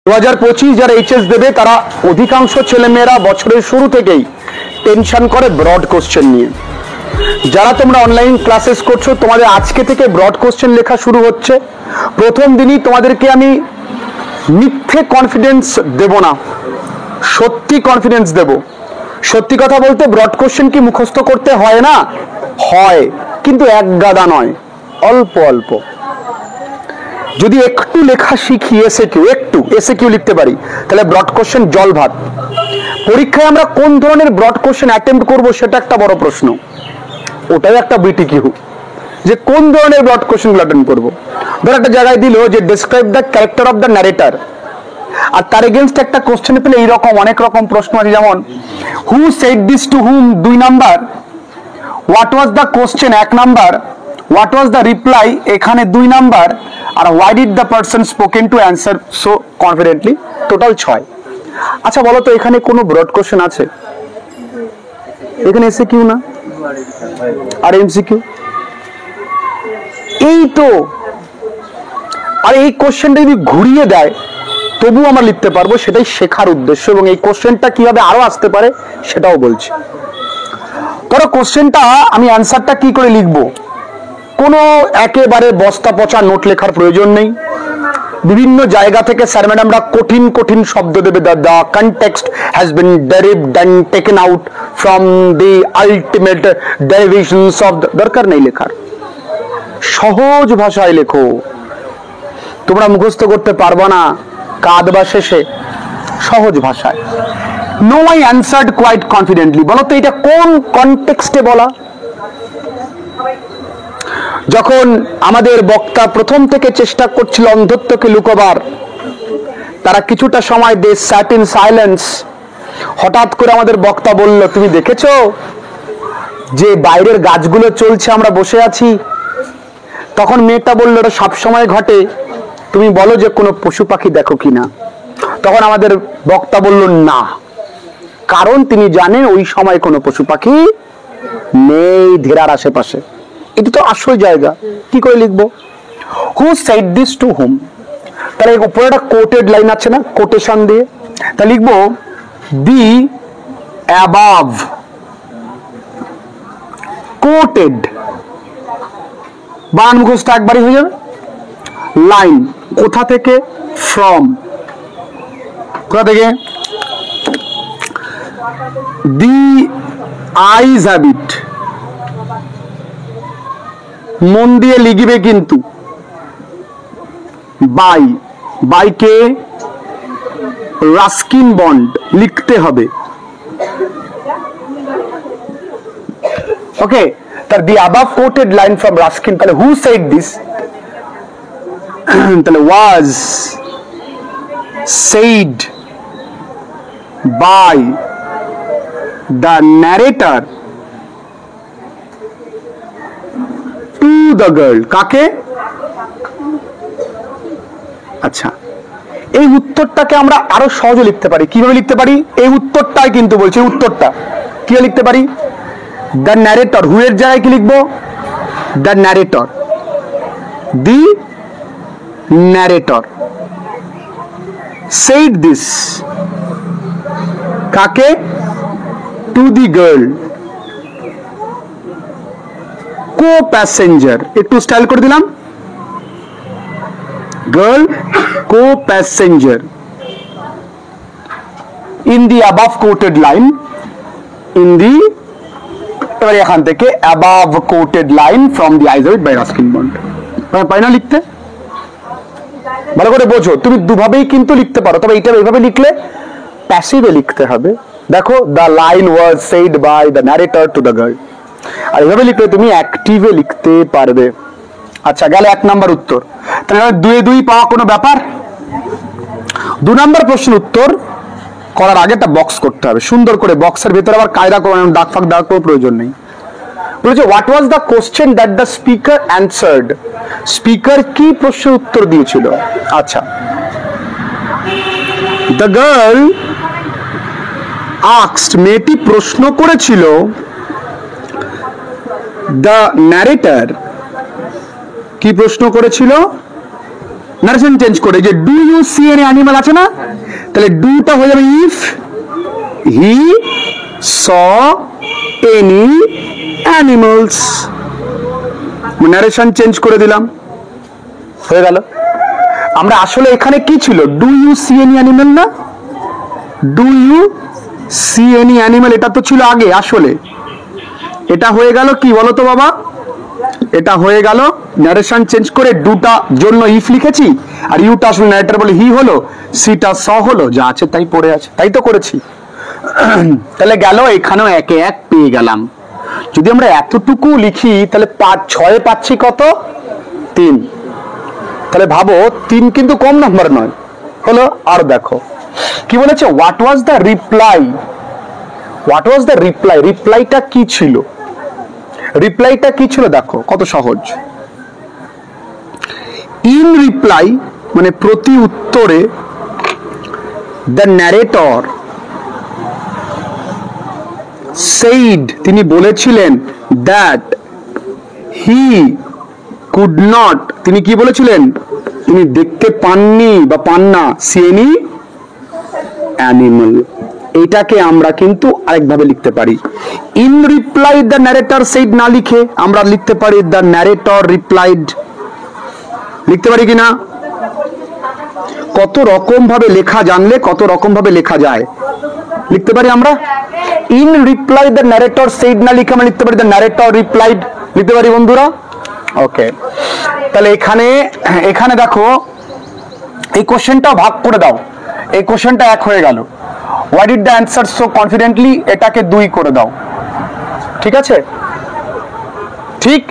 2025 যারা এইচএস দেবে তারা অধিকাংশ ছেলেমেয়েরা বছরের শুরু থেকেই টেনশন করে ব্রড কোশ্চেন নিয়ে। যারা তোমরা অনলাইন ক্লাসেস করছো তোমাদের আজকে থেকে ব্রড কোশ্চেন লেখা শুরু হচ্ছে। প্রথম দিনই তোমাদেরকে আমি মিথ্যে কনফিডেন্স দেব না, সত্যি কনফিডেন্স দেব। সত্যি কথা বলতে ব্রড কোশ্চেন কি মুখস্থ করতে হয় না? হয়, কিন্তু এক গাদা নয়, অল্প অল্প। যদি একটু লেখা শিখি, একটু এসএকিউ লিখতে পারি, তাহলে ব্রড কোশ্চেন জল ভাত। পরীক্ষায় আমরা কোন ধরনের ব্রড কোশ্চেন অ্যাটেম্প্ট করব সেটা একটা বড় প্রশ্ন। ওটাই একটা বিটিকিউ, যে কোন ধরনের ব্রড কোশ্চেনগুলো অ্যাটেম্প্ট করব। ধর একটা জায়গায় দিল যে describe the character of the narrator, আর তার এগেনস্ট একটা কোশ্চেন পেলে এইরকম অনেক রকম প্রশ্ন আছে, যেমন who said this to whom 2 number, what was the question 1 number, what was the reply এখানে 2 নাম্বার, আর why did the person spoken to answer so confidently, total 6। আচ্ছা বলো তো এখানে কোনো ব্রড কোশ্চেন আছে? এখানে এসএকিউ না আর এমসিকিউ, এই তো। আর এই কোশ্চেনটা যদি ঘুরিয়ে দেয় তবু আমরা লিখতে পারবো, সেটাই শেখার উদ্দেশ্য। এবং এই কোশ্চেনটা কিভাবে আরো আসতে পারে সেটাও বলছি। ধরো কোশ্চেনটা আমি অ্যান্সারটা কি করে লিখবো, কোনো একেবারে বস্তা পচা নোট লেখার প্রয়োজন নেই। বিভিন্ন জায়গা থেকে স্যার ম্যাডামরা কঠিন কঠিন শব্দ দেবে, the context has been derived and taken out from the ultimate derivations of, দরকার নেই লেখার। সহজ ভাষায় লেখো, তোমরা মুখস্থ করতে পারবা না, কাঁদবা শেষে। সহজ ভাষায়। No I answered quite confidently, বলো তো এটা কোন কনটেক্সটে বলা? যখন আমাদের বক্তা প্রথম থেকে চেষ্টা করছিল অন্ধত্বকে লুকোবার, তারা কিছুটা সময় দে স্যাট ইন সাইলেন্স। হঠাৎ করে আমাদের বক্তা বলল, তুমি দেখেছো যে বাইরের গাছগুলো চলছে, আমরা বসে আছি? তখন মেয়েটা বলল, ওটা সবসময় ঘটে, তুমি বলো যে কোনো পশু পাখি দেখো কিনা। তখন আমাদের বক্তা বলল না, কারণ তিনি জানেন ওই সময় কোনো পশু পাখি নেই ধেরার আশেপাশে। এটি তো আসল জায়গা। কি করে লিখবো? হু সেড দিস টু হুম, তাহলে উপরে একটা কোটেড লাইন আছে না, কোটেশন দিয়ে, তা লিখবো দি অ্যাবাভ কোটেড, বানান মুখস্থ একবারই হয়ে যাবে। লাইন কোথা থেকে? ফ্রম, কোথা থেকে? দি আইজ হ্যাভ ইট, মন দিয়ে লিখবে কিন্তু। বাই, বাইকে রাস্কিন বন্ড লিখতে হবে। ওকে, তার the above quoted line from Ruskin, তাহলে হু সেড দিস, তাহলে was said by the narrator to the girl. কাকে? আচ্ছা, এই উত্তরটাকে আমরা আরো সহজে লিখতে পারি। কিভাবে লিখতে পারি? এই উত্তরটাই কিন্তু বলছি, উত্তরটা কিভাবে লিখতে পারি? দ্য ন্যারেটর, হু এর জায়গায় কি লিখবো? The narrator, the narrator said this, কাকে? To the girl, co passenger, একটু স্টাইল করে দিলাম, girl co passenger in the above quoted line, in the, এবার এখান থেকে above quoted line from the eyes of it by Ruskin Bond. পাই না লিখতে? ভালো করে বোঝো, তুমি দুভাবেই কিন্তু লিখতে পারো, তবে এটা এইভাবে লিখলে প্যাসিভে লিখতে হবে। দেখো, the line was said by the narrator to the girl, আর এইভাবে লিখলে তুমি অ্যাক্টিভে লিখতে পারবে। আচ্ছা, গেল 1 নাম্বার উত্তর। তাহলে 2 পাওয়া কোনো ব্যাপার? 2 নাম্বার প্রশ্ন উত্তর করার আগে একটা বক্স করতে হবে সুন্দর করে। বক্সের ভেতরে আবার কায়দা করে দাগ ফাঁক দেওয়ার কোনো প্রয়োজন নেই। বলেছে what was the question that the speaker answered, speaker কি প্রশ্নের উত্তর দিয়েছিল? আচ্ছা, দ্য গার্ল আস্কড, মেয়েটি প্রশ্ন করেছিল, দ্য ন্যারেটর কি প্রশ্ন করেছিল? নারেশন চেঞ্জ করে, যে do you see any animal আছে না, তাহলে ডুটা হয়ে যাবে if he saw any animals. Narration change করে দিলাম, হয়ে গেল। আমরা আসলে এখানে কি ছিল, do you see any animal না, do you see any animal, এটা তো ছিল আগে। আসলে এটা হয়ে গেল কি বলতো বাবা, এটা হয়ে গেল নারেশন চেঞ্জ করে ডুটা জন্য ইফ লিখেছি, আর ইউটা আসলে ন্যারেটর বলে হি হলো, সিটা স হলো, যা আছে তাই পড়ে আছে, তাই তো করেছি। তাহলে গেল, এখানেও একে এক পেয়ে গেলাম। যদি আমরা এতটুকু লিখি তাহলে 6 পাচ্ছি কত, 3। তাহলে ভাবো 3 কিন্তু কম নাম্বার নয়, হলো। আর দেখো কি বলেছে, what was the reply, what was the reply, রিপ্লাইটা কি ছিল, রিপ্লাইটা কি ছিল দেখো কত সহজ। ইন রিপ্লাই মানে প্রতি উত্তরে, দ্য ন্যারেটর সেইড তিনি বলেছিলেন, দ্যাট হি কুড নট তিনি কি বলেছিলেন, তিনি দেখতে পাননি বা পান না, সি এনি অ্যানিমাল। এটাকে আমরা কিন্তু আরেকভাবে লিখতে পারি, in reply the narrator said না লিখে আমরা লিখতে পারি দ্য ন্যারেটর রিপ্লাইড, লিখতে পারি কিনা? কত রকম ভাবে লেখা জানলে কত রকম ভাবে লেখা যায়, লিখতে পারি আমরা। In reply the narrator said না লিখে আমরা লিখতে পারি দ্য ন্যারেটর রিপ্লাইড, লিখতে পারি বন্ধুরা। ওকে, তাহলে এখানে দেখো এই কোশ্চেনটা ভাগ করে দাও, এই কোশ্চেনটা 1 হয়ে গেল। Why did the answer so confidently, এটাকে 2 করে দাও, ঠিক আছে? ঠিক,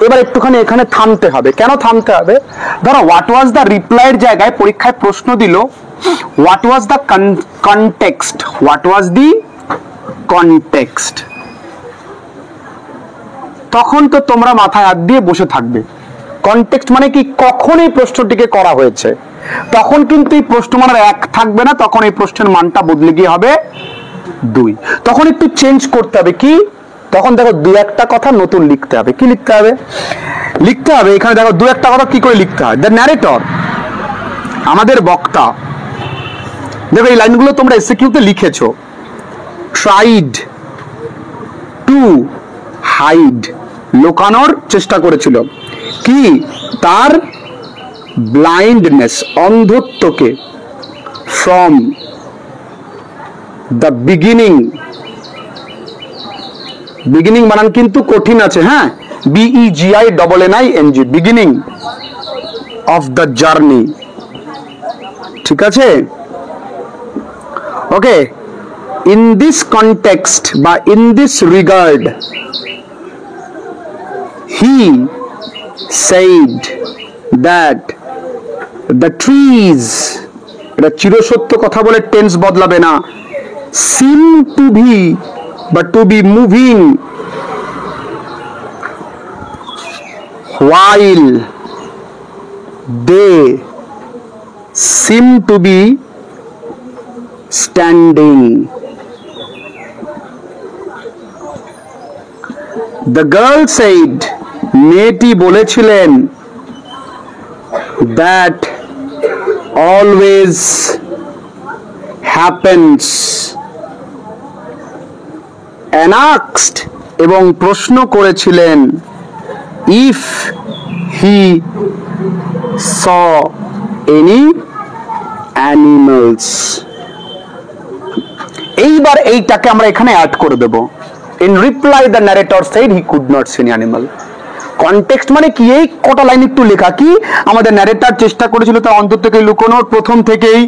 এবার একটুখানি এখানে থামতে হবে। কেন থামতে হবে? ধরো হোয়াট ওয়াজ দ্য রিপ্লাইয়ের জায়গায় পরীক্ষায় প্রশ্ন দিল what was the context, what was the context, তখন তো তোমরা মাথায় হাত দিয়ে বসে থাকবে। কনটেক্সট মানে কি, কখন এই প্রশ্নটিকে করা হয়েছে, তখন কিন্তু এই প্রশ্ন মানের 1 থাকবে না, তখন এই প্রশ্নের মানটা বদলে গিয়ে হবে 2। তখন একটু চেঞ্জ করতে হবে, কি তখন দেখো 2-1টা কথা নতুন লিখতে হবে। কি লিখতে হবে? লিখতে হবে এখানে দেখো 2-1টা কথা কি করে লিখতে হয়। দ্য ন্যারেটর আমাদের বক্তা, দেখো এই লাইনগুলো তোমরা এসকিউতে লিখেছো, ট্রাইড টু হাইড লুকানোর চেষ্টা করেছিল, কি তার ব্লাইন্ডনেস অন্ধত্বকে, ফ্রম দ্য বিগিনিং, বিগিনিং বানান কিন্তু কঠিন আছে, হ্যাঁ, BEGINNING, beginning of the journey, ঠিক আছে? ওকে, ইন দিস কনটেক্সট বা in this regard he said that the trees, এটা চিরসত্য কথা বলে টেন্স বদলাবে না, seem to be but to be moving while they seem to be standing. The girl said, মেয়েটি বলেছিলেন, that always happens, and asked এবং প্রশ্ন করেছিলেন, if he saw any animals. এইবার এইটাকে আমরা এখানে অ্যাড করে দেব। In reply the narrator said he could not see any animal. Context মানে কি, এই কটা লাইন একটু লেখা, কি আমাদের ন্যারেটর চেষ্টা করেছিল তার অন্তর থেকে লুকোনোর, প্রথম থেকেই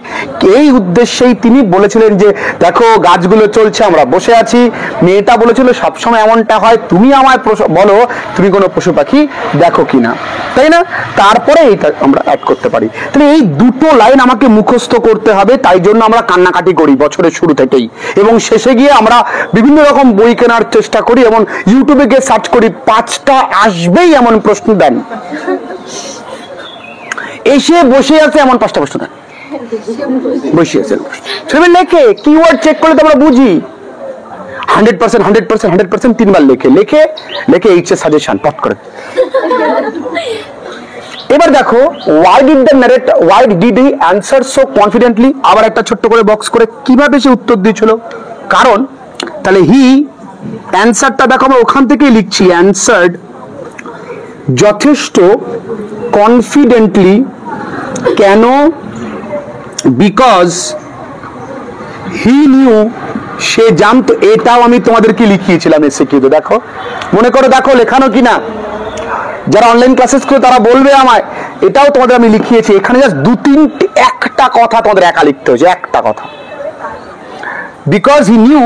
এই উদ্দেশ্যেই তিনি বলেছিলেন যে দেখো গাছগুলো চলছে, আমরা বসে আছি। মেয়েটা বলেছিল সবসময় এমনটা হয়, তুমি আমায় বলো তুমি কোনো পশু পাখি দেখো কিনা, তাই না? তারপরে এইটা আমরা অ্যাড করতে পারি। তাহলে এই দুটো লাইন আমাকে মুখস্থ করতে হবে, তাই জন্য আমরা কান্নাকাটি করি বছরের শুরু থেকেই, এবং শেষে গিয়ে আমরা বিভিন্ন রকম বই কেনার চেষ্টা করি এবং ইউটিউবে গিয়ে সার্চ করি, 5টা আসবেই এমন প্রশ্ন দেন, এসে বসে আছে এমন 5টা প্রশ্ন দেন, বসে আছে সেভাবে লেখে, কিওয়ার্ড চেক করলে তো আমরা বুঝি। 100% 100% 100% 3 বার লেখে এইচএস সাজেশন পট করে। এবার দেখো why did he answer so confidently, আবার একটা ছোট্ট করে বক্স করে কিভাবে সে উত্তর দিয়েছিল, কারণ তাহলে হি অ্যান্সারটা দেখো আমরা ওখান থেকেই লিখছি, অ্যান্সার্ড যথেষ্ট কনফিডেন্টলি, কেন, বিকজ হি নিউ, সে জানতো, এটাও আমি তোমাদেরকে লিখিয়েছিলাম এসএকিউতে, দেখো মনে করে দেখো লেখানো কিনা, যারা অনলাইন ক্লাসেস করে তারা বলবে আমায়, এটাও তোমাদের আমি লিখিয়েছি, এখানে জাস্ট দু তিনটি একটা কথা তোমাদের একা লিখতে হয়েছে, একটা কথা, because he knew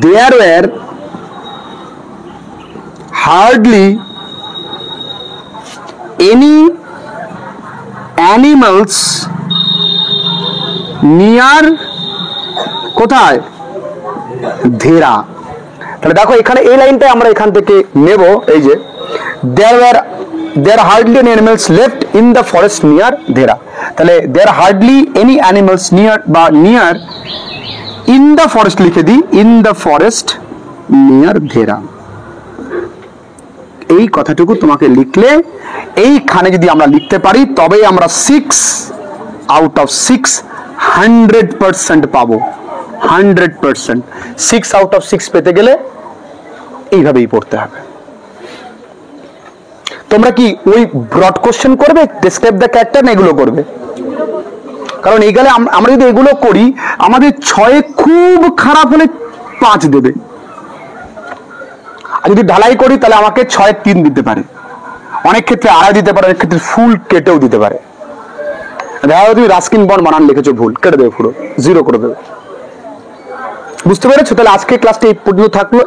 there were hardly any animals near, কোথায়, ধেরা। তাহলে দেখো এখানে এই লাইনটা আমরা এখান থেকে নেব, এই যে there are hardly any animals left in the forest near ধেরা, তাহলে there are hardly any animals near বা near in the forest লিখে দিই, in the forest near ধেরা। এই কথাটুকু তোমাকে লিখলে, এইখানে যদি আমরা লিখতে পারি তবেই আমরা 6 out of 6 100% পাবো, 100%। 6 out of 6 পেতে গেলে এইভাবেই পড়তে হবে। তোমরা কি ওই ব্রড কোশ্চেন করবে, ডেসক্রাইব দ্য ক্যারেক্টার, না এগুলো করবে? কারণ এইগুলো আমরা যদি এগুলো করি, আমাদের 6 খুব খারাপ হলে 5 দেবে, আর যদি ঢালাই করি তাহলে আমাকে 6 3 দিতে পারে, অনেক ক্ষেত্রে 2.5 দিতে পারে, অনেক ক্ষেত্রে ফুল কেটেও দিতে পারে। দেখা তুমি রাস্কিন বন্ড বানান লিখেছো, ভুল, কেটে দেবে, পুরো 0 করে দেবে। বুঝতে পেরেছো? তাহলে আজকে ক্লাসটা এই পর্যন্ত থাকলো।